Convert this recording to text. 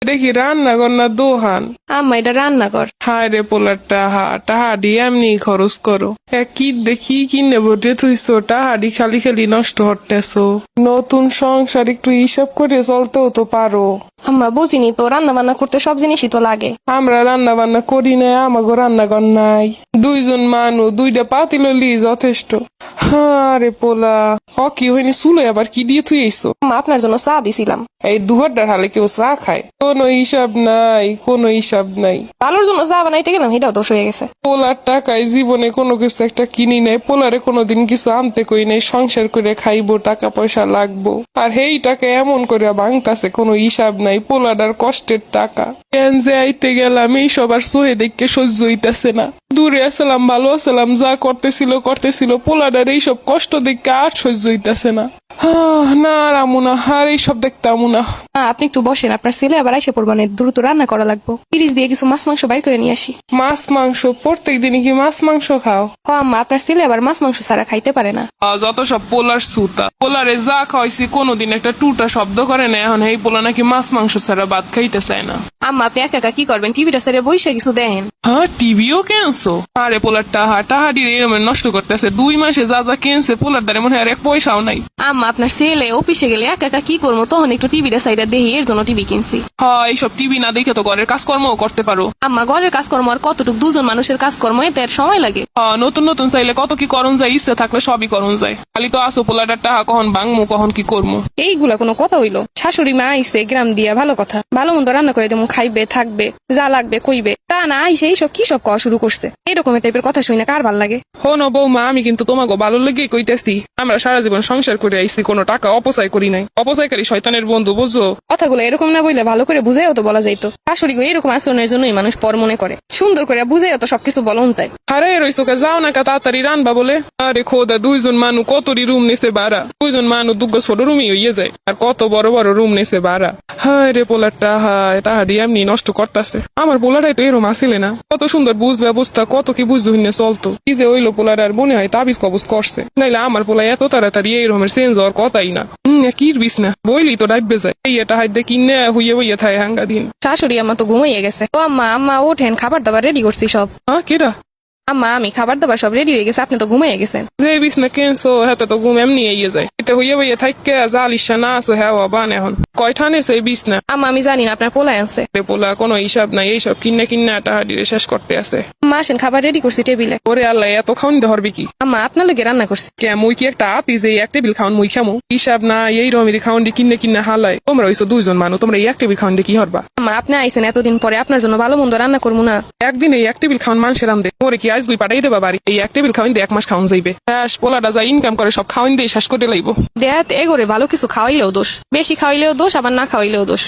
এটা কি রান্নাঘর না দোহান? আম্মা এটা রান্নাঘর। হায় রে পোলার টাহাডি এমনি খরচ করো। কি দেখি কিনে বটে থুইছো, টাহাডি খালি খালি নষ্ট হতেছো। নতুন সংসার একটু হিসাব করে চলতেও তো পারো। আম্মা বুঝিনি তো, রান্না বান্না করতে সব জিনিসই তো লাগে। আমরা রান্না বান্না করি না, আমাগো রান্নাঘর নাই। দুইজন মানুষ, দুইটা পাতিল লি যথেষ্ট। হ্যাঁ রে পোলা, কি হয়নি চুলে আবার কি দিয়ে থুই আইছো? আম্মা আপনার জন্য চা দিছিলাম। এই দুহারটার হালে কেউ চা খায়? কোনো হিসাব নাই, কোনো হিসাব নাই। ভালোর জন্য চা বানাইতে গেলাম, এটাও দোষ হয়ে গেছে। পোলার টাকায় জীবনে কোনো কিছু একটা কিনি নাই, পোলারে কোনোদিন কিছু আনতে কই নাই। সংসার করে খাইবো, টাকা পয়সা লাগবো, আর হেই টাকা এমন করে ভাঙতাছে কোনো হিসাব নাই। পোলাডার কষ্টের টাকা কেন যে আইতে গেলাম এই সবার সোহে দেখে সহ্য হইতাছে না। দূরে আসলাম, ভালো আসলাম, যা করতেছিল পোলাডার এইসব কষ্ট দেখে আর সহ্য হইতাছে না। না রামু না, আর এইসব দেখতামু না। আপনি একটু বসেন, আপনার ছেলে আবার আইসে পড়বানে, দ্রুত রান্না করা লাগবো। ফ্রিজ দিয়ে কিছু মাছ মাংস বাইর করে নিয়ে আসি। মাছ মাংস? প্রত্যেক দিনই কি মাছ মাংস খাও? আম্মা আপনার ছেলে আবার মাছ মাংস ছাড়া খাইতে পারে না। যত সব পোলার সুতা। পোলারে যা খাওয়াইছি কোনোদিন একটা টুটা শব্দ করে না, এখন এই পোলা নাকি মাছ মাংস ছাড়া ভাত খাইতে চায় না। আম্মা আপনি একা একা কি করবেন, টিভিটা ছেড়ে বসে কিছু দেখেন। টিভিও কেনছো? আরে পোলার টাহাডি এরম নষ্ট করতেছে। 2 মাসে যা যা কেনছে পোলার দ্বারে মনে হয় আর এক পয়সাও নাই। আম্মা আপনার ছেলে অফিসে গেলে একা একা কি করবো, তখন একটু টিভিটা সাইডে দেখি, এর জন্য টিভি কিনছি। এইসব টিভি না দেখে তো ঘরের কাজকর্মও করতে পারো। আম্মা ঘরের কাজকর্ম আর কতটুকু, দুজন মানুষের কাজকর্ম, এতে আর সময় লাগে। নতুন নতুন চাইলে কত কি করণ যায়, ইচ্ছে থাকলে সবই করণ যায়। খালি তো আসো পোলাটার টাহা কখন ভাঙমু কখন কি করবো। এইগুলা কোনো কথা হইলো? শাশুড়ি মা আইসে গ্রাম দিয়া, ভালো কথা, ভালো মন্দ রান্না করে দেবো, খাইবে থাকবে, যা লাগবে কইবে। তা না আইসে এইসব কি সব কওয়া শুরু করছে। এরকম টাইপের কথা শুনে কার ভাল লাগে? হন বৌমা, আমি কিন্তু তোমাকে ভালো লেগে কইতেছি, আমরা সারা জীবন সংসার করে আইছি, কোনো টাকা অপচয় করি নাই। অপচয়কারী শয়তানের বন্ধু, বুঝছো? কথাগুলো এরকম না বললে ভালো করে বুঝাইও তো বলা যাইতো। শাশুড়ি গো এরকম আচরণের জন্যই মানুষ পর মনে করে। সুন্দর করে বুঝাইও তো সবকিছু বলন যায়। আরে রইছো কে, যাও না কা তাড়াতাড়ি রানবা বলে। আরে খোদা, 2জন মানুষ কতরি রুম নিছে ভাড়া। 2জন মানুষ দুগ্গ ছোট রুমই হইয়ে যায়, আর কত বড় বড় রুম নিছে ভাড়া। হায় রে পোলার টাহাডি এমনি নষ্ট করতেছে। আমার পোলাটাই তো এরম আসিলে না, কত সুন্দর বুঝ ব্যবস্থা, কত কি বুঝ হইনে চলতো। কি যে হইলো পোলার, আর মনে হয় তাবিজ কবুজ করছে। নাইলে আমার পোলা এত তাড়াতাড়ি এই রকমের চেঞ্জ হওয়ার কথাই না। কিরবিস না বইলি তো ডাইবে যায়। এই এটা হাইতে কিনে হইয়ে হইয়ে থাকে হাঙ্গা দিন। শাশুড়ি আম্মা তো ঘুমাইয়ে গেছে। ও আম্মা ওঠেন, খাবার দাবার রেডি করছি সব। কেডা? আম্মা আমি খাবার দাবার সব রেডি হয়ে গেছে, আপনি তো ঘুমাইয়ে গেছেন। যে বিছনা কেনছো হাতে তো ঘুম এমনি ইয়ে যায়। এতে হইয়ে হইয়ে থাককে জালিসা না আসো হ্যাঁ বান। এখন কয়ঠানে সেই বিছনা? আম্মা আমি জানি না, আপনার পোলায় আছে। পোলা কোনো হিসাব নাই, এইসব কিন্না টাহাডিরে শেষ করতে আছে। আম্মা আসেন, খাবার রেডি করছি টেবিলে। ওরে আল্লাহ, এত খাওন ধরবি কি? আম্মা আপনার লগে রান্না করছি। কে মুই কি একটা আপি যে এক টেবিল খাওন মুই খামো? হিসাব না, এই রমিরি খাওন দি কিন্না হালায়। তোমরা হইছো 2জন মানুষ, তোমরা এই এক টেবিল খাওন দি কি হরবা? আম্মা আপনি আইসেন এতদিন পরে, আপনার জন্য ভালো মন্দ রান্না করবো না? একদিন এই এক টেবিল খাওন মানুষের রান্ধে, ওরে কি আজ দুই পাঠাই দেবা বাড়ি? এই এক টেবিল খাওয়াইন দিয়ে 1 মাস খাওন যাইবে। পোলাটা যা ইনকাম করে সব খাওয়াইন দিয়ে শেষ করে লাইব। দেয়াত এগোরে ভালো কিছু খাওয়াইলেও দোষ, বেশি খাওয়াইলেও দোষ, আবার না খাওয়াইলেও দোষ।